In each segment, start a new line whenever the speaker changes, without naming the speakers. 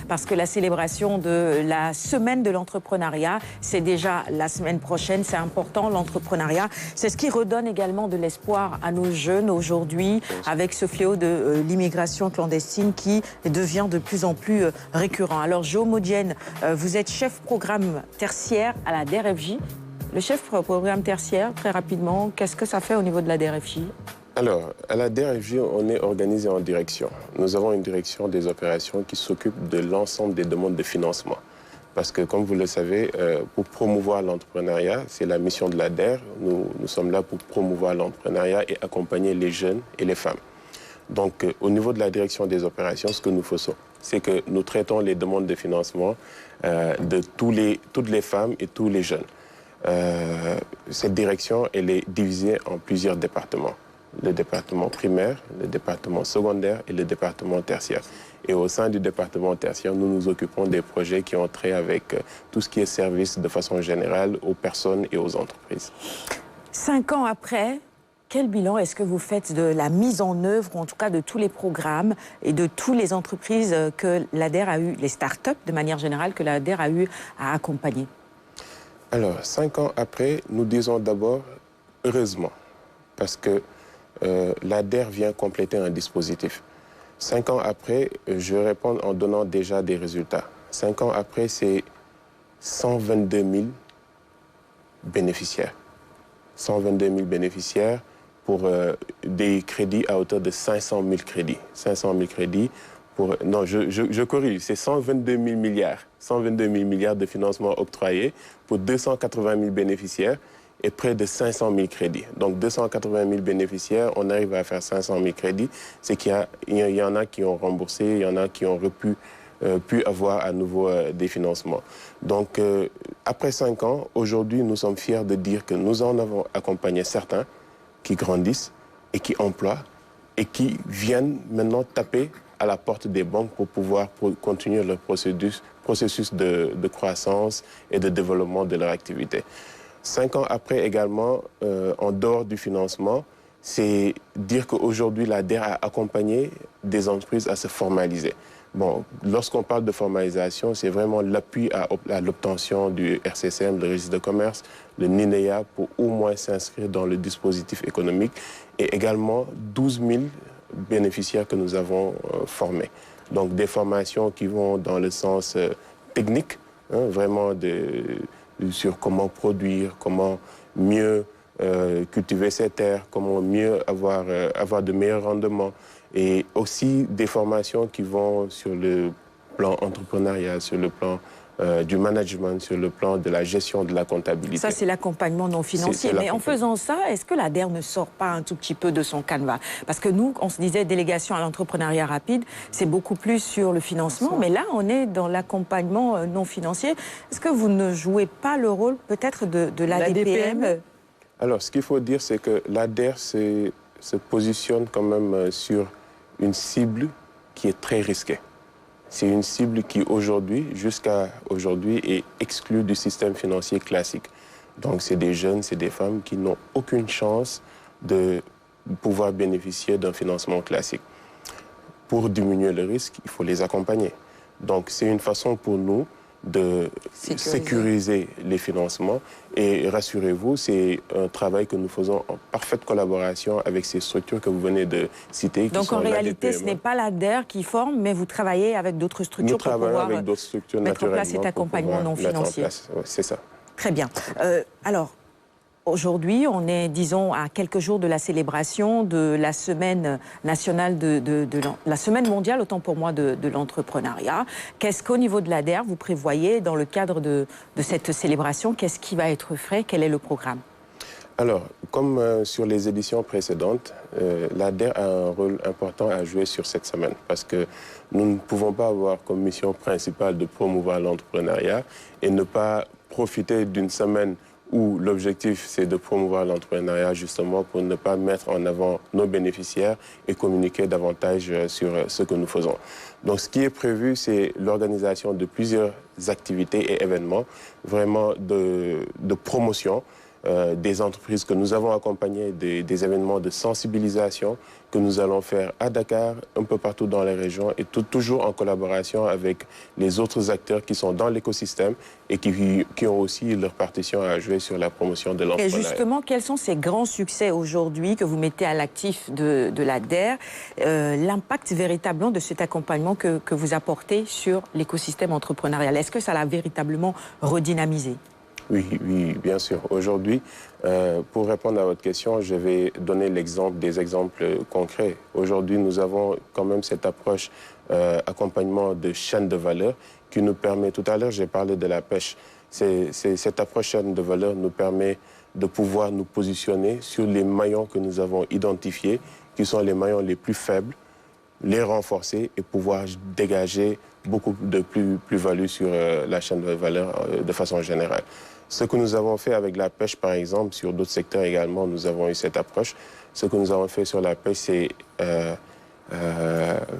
parce que la célébration de la semaine de l'entrepreneuriat, c'est déjà la semaine prochaine. C'est important, l'entrepreneuriat. C'est ce qui redonne également de l'espoir à nos jeunes aujourd'hui, avec ce fléau de l'immigration clandestine qui devient de plus en plus récurrent. Alors, Jo Modienne, vous êtes chef programme tertiaire à la DERFJ. Le chef programme tertiaire, très rapidement, qu'est-ce que ça fait au niveau de la DERFJ ?
Alors, à la DERFJ, on est organisé en direction. Nous avons une direction des opérations qui s'occupe de l'ensemble des demandes de financement. Parce que, comme vous le savez, pour promouvoir l'entrepreneuriat, c'est la mission de la DER. Nous sommes là pour promouvoir l'entrepreneuriat et accompagner les jeunes et les femmes. Donc, au niveau de la direction des opérations, ce que nous faisons, c'est que nous traitons les demandes de financement de toutes les femmes et tous les jeunes. Cette direction, elle est divisée en plusieurs départements. Le département primaire, le département secondaire et le département tertiaire. Et au sein du département tertiaire, nous nous occupons des projets qui ont trait avec tout ce qui est service de façon générale aux personnes et aux entreprises.
5 ans après, quel bilan est-ce que vous faites de la mise en œuvre, ou en tout cas de tous les programmes et de toutes les entreprises que l'ADER a eu, les start-up de manière générale, que l'ADER a eu à accompagner?
Alors, 5 ans après, nous disons d'abord heureusement, parce que l'ADER vient compléter un dispositif. 5 ans après, je réponds en donnant déjà des résultats. 5 ans après, c'est 122 000 bénéficiaires. 122 000 bénéficiaires pour des crédits à hauteur de 500 000 crédits. 500 000 crédits pour... Non, je corrige, c'est 122 000 milliards. 122 000 milliards de financement octroyés pour 280 000 bénéficiaires et près de 500 000 crédits. Donc 280 000 bénéficiaires, on arrive à faire 500 000 crédits. C'est qu'il y en a qui ont remboursé, il y en a qui ont pu avoir à nouveau des financements. Donc après 5 ans, aujourd'hui, nous sommes fiers de dire que nous en avons accompagné certains qui grandissent et qui emploient et qui viennent maintenant taper à la porte des banques pour pouvoir continuer leur processus de croissance et de développement de leur activité. 5 ans après également, en dehors du financement, c'est dire qu'aujourd'hui, la DER a accompagné des entreprises à se formaliser. Bon, lorsqu'on parle de formalisation, c'est vraiment l'appui à l'obtention du RCCM, le registre de commerce, le NINEA, pour au moins s'inscrire dans le dispositif économique, et également 12 000 bénéficiaires que nous avons formés. Donc des formations qui vont dans le sens technique, vraiment sur comment produire, comment mieux cultiver ses terres, comment mieux avoir de meilleurs rendements. Et aussi des formations qui vont sur le plan entrepreneurial, sur le plan du management, sur le plan de la gestion de la comptabilité.
Ça, c'est l'accompagnement non financier. Mais en faisant ça, est-ce que l'ADER ne sort pas un tout petit peu de son canevas? Parce que nous, on se disait délégation à l'entrepreneuriat rapide, c'est beaucoup plus sur le financement. Mais là, on est dans l'accompagnement non financier. Est-ce que vous ne jouez pas le rôle peut-être de l'ADPM?
Alors, ce qu'il faut dire, c'est que l'ADER se positionne quand même sur une cible qui est très risquée. C'est une cible qui, jusqu'à aujourd'hui, est exclue du système financier classique. Donc, c'est des jeunes, c'est des femmes qui n'ont aucune chance de pouvoir bénéficier d'un financement classique. Pour diminuer le risque, il faut les accompagner. Donc, c'est une façon pour nous de sécuriser les financements. Et rassurez-vous, c'est un travail que nous faisons en parfaite collaboration avec ces structures que vous venez de citer.
Donc en réalité, ce n'est pas l'ADER qui forme, mais vous travaillez avec d'autres structures pour pouvoir mettre en place cet accompagnement non financier.
Oui, c'est ça.
Très bien. Alors, aujourd'hui, on est, disons, à quelques jours de la célébration de la semaine nationale la semaine mondiale, autant pour moi, de l'entrepreneuriat. Qu'est-ce qu'au niveau de l'ADER, vous prévoyez dans le cadre de cette célébration? Qu'est-ce qui va être fait? Quel est le programme?
Alors, comme sur les éditions précédentes, l'ADER a un rôle important à jouer sur cette semaine parce que nous ne pouvons pas avoir comme mission principale de promouvoir l'entrepreneuriat et ne pas profiter d'une semaine où l'objectif, c'est de promouvoir l'entrepreneuriat justement pour ne pas mettre en avant nos bénéficiaires et communiquer davantage sur ce que nous faisons. Donc, ce qui est prévu, c'est l'organisation de plusieurs activités et événements, vraiment de promotion, des entreprises que nous avons accompagnées, des événements de sensibilisation que nous allons faire à Dakar, un peu partout dans les régions, et toujours en collaboration avec les autres acteurs qui sont dans l'écosystème et qui ont aussi leur partition à jouer sur la promotion de l'entrepreneuriat.
Et justement, quels sont ces grands succès aujourd'hui que vous mettez à l'actif de l'ADER, l'impact véritablement de cet accompagnement que vous apportez sur l'écosystème entrepreneurial? Est-ce que ça l'a véritablement redynamisé?
Oui, bien sûr. Aujourd'hui, pour répondre à votre question, je vais donner des exemples concrets. Aujourd'hui, nous avons quand même cette approche accompagnement de chaîne de valeur qui nous permet, tout à l'heure j'ai parlé de la pêche, cette approche chaîne de valeur nous permet de pouvoir nous positionner sur les maillons que nous avons identifiés, qui sont les maillons les plus faibles, les renforcer et pouvoir dégager beaucoup de plus-value sur la chaîne de valeur de façon générale. Ce que nous avons fait avec la pêche, par exemple, sur d'autres secteurs également, nous avons eu cette approche. Ce que nous avons fait sur la pêche, c'est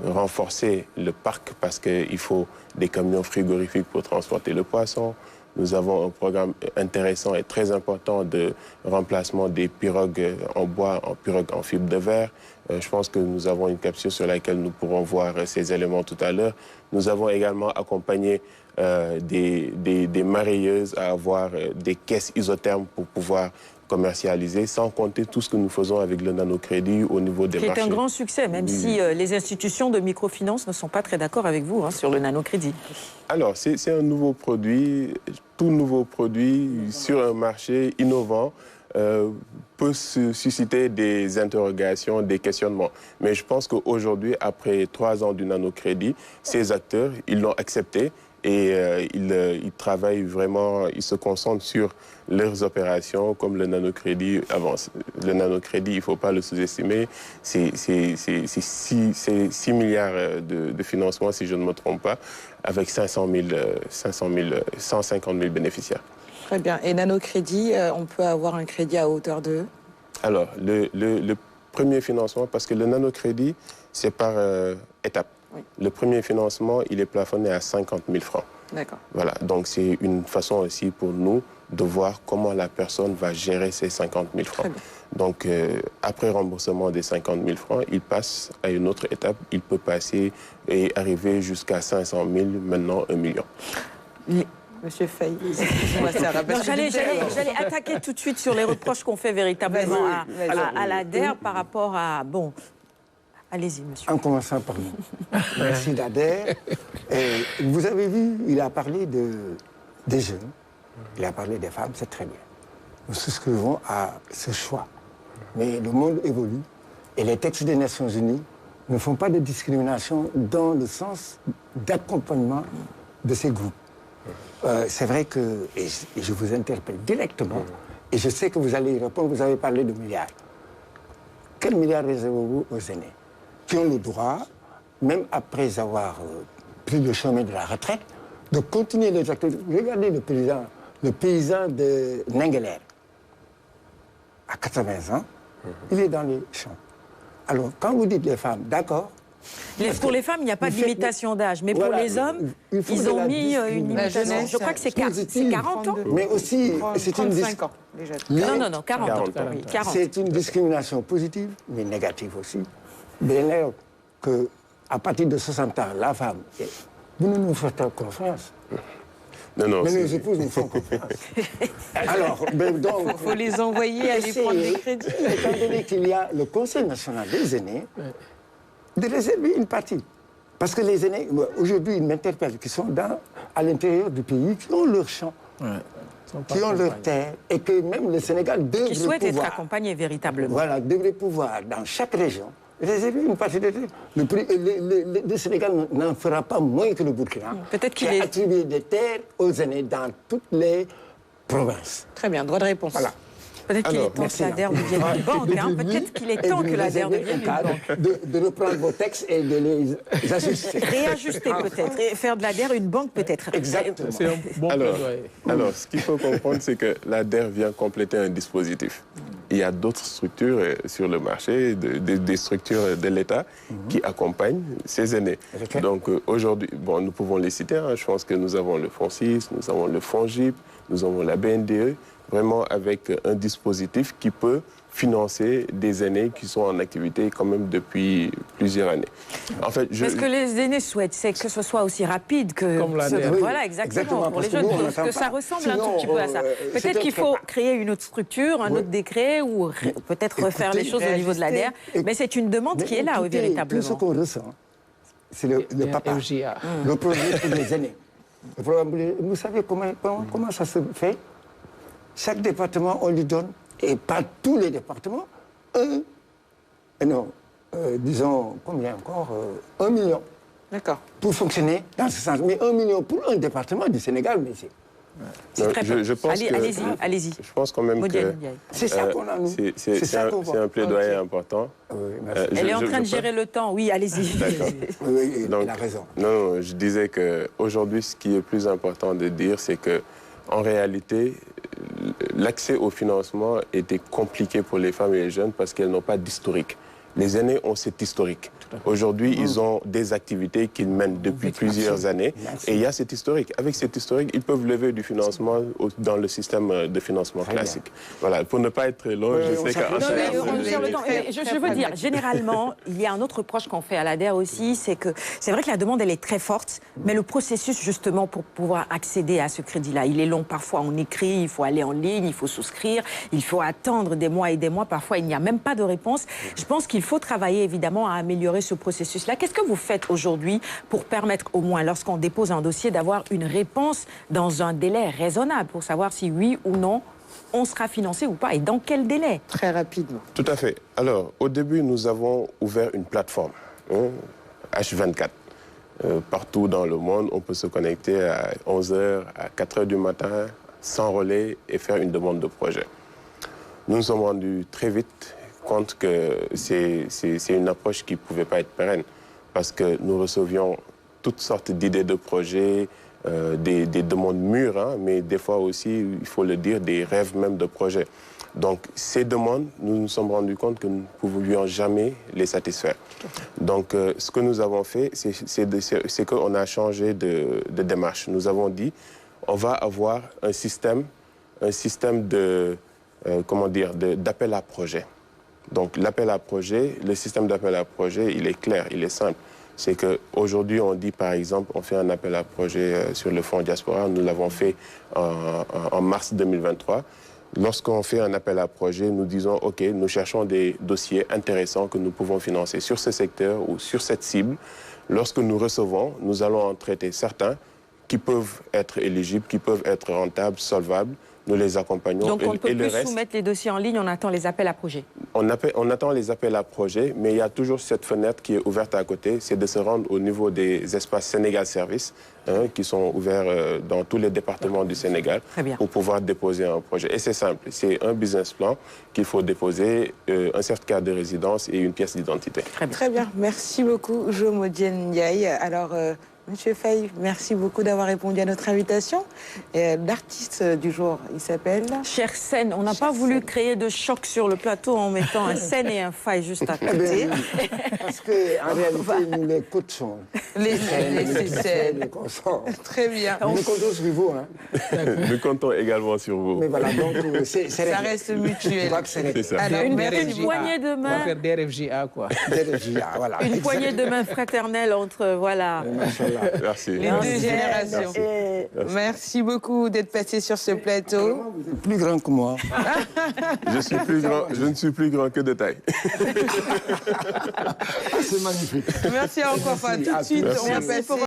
renforcer le parc parce qu'il faut des camions frigorifiques pour transporter le poisson. Nous avons un programme intéressant et très important de remplacement des pirogues en bois en pirogues en fibre de verre. Je pense que nous avons une capsule sur laquelle nous pourrons voir ces éléments tout à l'heure. Nous avons également accompagné des marailleuses à avoir des caisses isothermes pour pouvoir commercialiser, sans compter tout ce que nous faisons avec le nanocrédit au niveau des marchés.
C'est un grand succès, même si les institutions de microfinance ne sont pas très d'accord avec vous sur le nanocrédit.
Alors, c'est un nouveau produit, tout nouveau produit sur un marché innovant peut susciter des interrogations, des questionnements. Mais je pense qu'aujourd'hui, après 3 ans du nanocrédit, ces acteurs, ils l'ont accepté. Et ils travaillent vraiment, ils se concentrent sur leurs opérations comme le nanocrédit avance. Le nanocrédit, il ne faut pas le sous-estimer, c'est 6 milliards de financement, si je ne me trompe pas, avec 150 000 bénéficiaires.
Très bien. Et nanocrédit, on peut avoir un crédit à hauteur de?
Alors, le premier financement, parce que le nanocrédit, c'est par étapes. Oui. Le premier financement, il est plafonné à 50 000 francs.
D'accord.
Voilà, donc c'est une façon aussi pour nous de voir comment la personne va gérer ces 50 000 francs. Donc, après remboursement des 50 000 francs, il passe à une autre étape. Il peut passer et arriver jusqu'à 500 000, maintenant 1 million.
Monsieur Faye, excusez-moi, Sarah.
J'allais attaquer tout de suite sur les reproches qu'on fait véritablement à l'ADER par rapport à... Bon, allez-y, monsieur.
En commençant par nous. Merci d'ADER. Vous avez vu, il a parlé des jeunes, il a parlé des femmes, c'est très bien. Nous souscrivons à ce choix. Mais le monde évolue et les textes des Nations Unies ne font pas de discrimination dans le sens d'accompagnement de ces groupes. C'est vrai que, et je vous interpelle directement, et je sais que vous allez y répondre, vous avez parlé de milliards. Quels milliards réservez-vous aux aînés qui ont le droit, même après avoir pris le chemin de la retraite, de continuer les activités? Regardez le paysan de Nengeler, à 80 ans, il est dans les champs. Alors, quand vous dites les femmes, d'accord.
Pour les femmes, il n'y a pas de limitation d'âge, mais pour les hommes, ils ont mis une limitation. Je crois que c'est 40 ans.
Mais aussi, c'est une
35 ans déjà.
Non, 40 ans. Oui, 40.
C'est une discrimination positive, mais négative aussi. Bien là, qu'à partir de 60 ans, la femme, vous ne nous faites pas confiance.
Non,
mais les épouses nous font confiance. Alors, donc...
Il faut les envoyer aller prendre des crédits.
Étant donné qu'il y a le Conseil national des aînés, de réserver une partie. Parce que les aînés, aujourd'hui, ils m'interpellent, qui sont à l'intérieur du pays, qui ont leur champ, qui ont leur terre, et que même le Sénégal devrait pouvoir...
Qui souhaitent être accompagnés véritablement.
Voilà, devrait pouvoir, dans chaque région, réserver une partie de terre. Le Sénégal n'en fera pas moins que le Burkina, qui a attribué des terres aux aînés dans toutes les provinces.
Très bien, droit de réponse.
Voilà.
Peut-être qu'il est temps que l'ADER devienne une banque. Peut-être qu'il est temps que l'ADER devienne une banque.
De reprendre vos textes et de les ajuster.
Réajuster peut-être. Et faire de l'ADER une banque peut-être.
Exactement.
C'est un bon
alors, ce qu'il faut comprendre, c'est que l'ADER vient compléter un dispositif. Il y a d'autres structures sur le marché, des structures de l'État qui accompagnent ces aînés. Donc aujourd'hui, bon, nous pouvons les citer. Je pense que nous avons le FONSIS, nous avons le FONGIP, nous avons la BNDE, vraiment avec un dispositif qui peut financer des aînés qui sont en activité quand même depuis plusieurs années. En fait,
Mais ce que les aînés souhaitent, c'est que ce soit aussi rapide que...
Comme la
Oui,
Voilà, exactement, pour les
parce
jeunes,
nous, on n'attend
que ça
pas.
ressemble un
Sinon,
tout petit peu à ça.
c'est
Peut-être
un
qu'il faut
prépa.
créer une autre structure, un autre décret, ou peut-être refaire les choses au niveau de l'ADER, mais c'est une demande qui est là,
écoutez,
véritablement.
Tout ce qu'on ressent, c'est le papa,
FGA.
le projet pour les aînés. Le programme, vous savez comment ça se fait? Chaque département, on lui donne, et pas tous les départements, disons, combien encore 1 million
D'accord.
pour fonctionner dans ce sens. Mais 1 million pour un département du Sénégal, mais
C'est très peu.
je pense que-
Allez-y.
Je pense quand même que
Modiane Ndiaye.
c'est ça qu'on a, nous.
c'est un plaidoyer important.
Oui, merci.
Elle est en train de
peux-
gérer le temps, oui, allez-y.
D'accord.
Oui,
Donc,
il a raison.
Non, je disais qu'aujourd'hui, ce qui est plus important de dire, c'est que en réalité, l'accès au financement était compliqué pour les femmes et les jeunes parce qu'elles n'ont pas d'historique. Les aînés ont cet historique. Aujourd'hui, ils ont des activités qu'ils mènent depuis plusieurs années.
Merci.
Et il y a cet historique. Avec cet historique, ils peuvent lever du financement dans le système de financement classique. Voilà, pour ne pas être long, je sais qu'en
Non, mais on
Très
gère le temps. Mais je veux dire,
pragmatique.
généralement, il y a un autre reproche qu'on fait à l'ADER aussi, c'est que c'est vrai que la demande, elle est très forte, mais le processus, justement, pour pouvoir accéder à ce crédit-là, il est long. Parfois, on écrit, il faut aller en ligne, il faut souscrire, il faut attendre des mois et des mois. Parfois, il n'y a même pas de réponse. Je pense qu'il faut travailler, évidemment, à améliorer ce processus-là. Qu'est-ce que vous faites aujourd'hui pour permettre, au moins, lorsqu'on dépose un dossier, d'avoir une réponse dans un délai raisonnable pour savoir si, oui ou non, on sera financé ou pas et dans quel délai?
Très rapidement.
Tout à fait. Alors, au début, nous avons ouvert une plateforme, H24. Partout dans le monde, on peut se connecter à 11h, à 4h du matin, s'enrôler et faire une demande de projet. Nous nous sommes rendus très vite compte que c'est une approche qui ne pouvait pas être pérenne parce que nous recevions toutes sortes d'idées de projets, des demandes mûres, mais des fois aussi, il faut le dire, des rêves même de projets. Donc, ces demandes, nous nous sommes rendus compte que nous ne pouvions jamais les satisfaire. Donc, ce que nous avons fait, c'est qu'on a changé de démarche. Nous avons dit, on va avoir un système d'appel à projet. Donc, l'appel à projet, le système d'appel à projet, il est clair, il est simple. C'est qu'aujourd'hui, on dit, par exemple, on fait un appel à projet sur le fonds diaspora. Nous l'avons fait en mars 2023. Lorsqu'on fait un appel à projet, nous disons, OK, nous cherchons des dossiers intéressants que nous pouvons financer sur ce secteur ou sur cette cible. Lorsque nous recevons, nous allons en traiter certains qui peuvent être éligibles, qui peuvent être rentables, solvables. Nous les accompagnons.
Donc on ne peut
et le
plus
reste,
soumettre les dossiers en ligne, on attend les appels à projets.
on attend les appels à projets, mais il y a toujours cette fenêtre qui est ouverte à côté, c'est de se rendre au niveau des espaces Sénégal Service, qui sont ouverts dans tous les départements du Sénégal,
Très bien.
pour pouvoir déposer un projet. Et c'est simple, c'est un business plan qu'il faut déposer, un certificat de résidence et une pièce d'identité.
Très bien. Merci beaucoup, Jo Modiane Ndiaye. Alors, Monsieur Faye, merci beaucoup d'avoir répondu à notre invitation. L'artiste du jour, il s'appelle
Cher Sen, on n'a pas voulu créer de choc sur le plateau en mettant un Sen et un Faye juste à côté.
Parce qu'en réalité, nous les coachons.
Les
les consorts.
Très bien.
Nous comptons sur vous.
Nous comptons également sur vous.
Mais voilà, donc c'est
Ça
réglé.
reste mutuel.
Je crois que c'est réglé.
C'est ça.
Alors,
Une
merci
poignée de
On va
main.
faire DRFGA, quoi.
Voilà.
Une poignée de main fraternelle entre, voilà.
Machallah.
Merci.
Les deux générations.
Et-
Merci beaucoup d'être passé sur ce plateau.
Vous êtes plus grand que moi.
Je ne suis plus grand que de taille.
C'est magnifique.
Merci encore. Enfin, tout de suite,
Merci.
on va
Merci
passer.
pour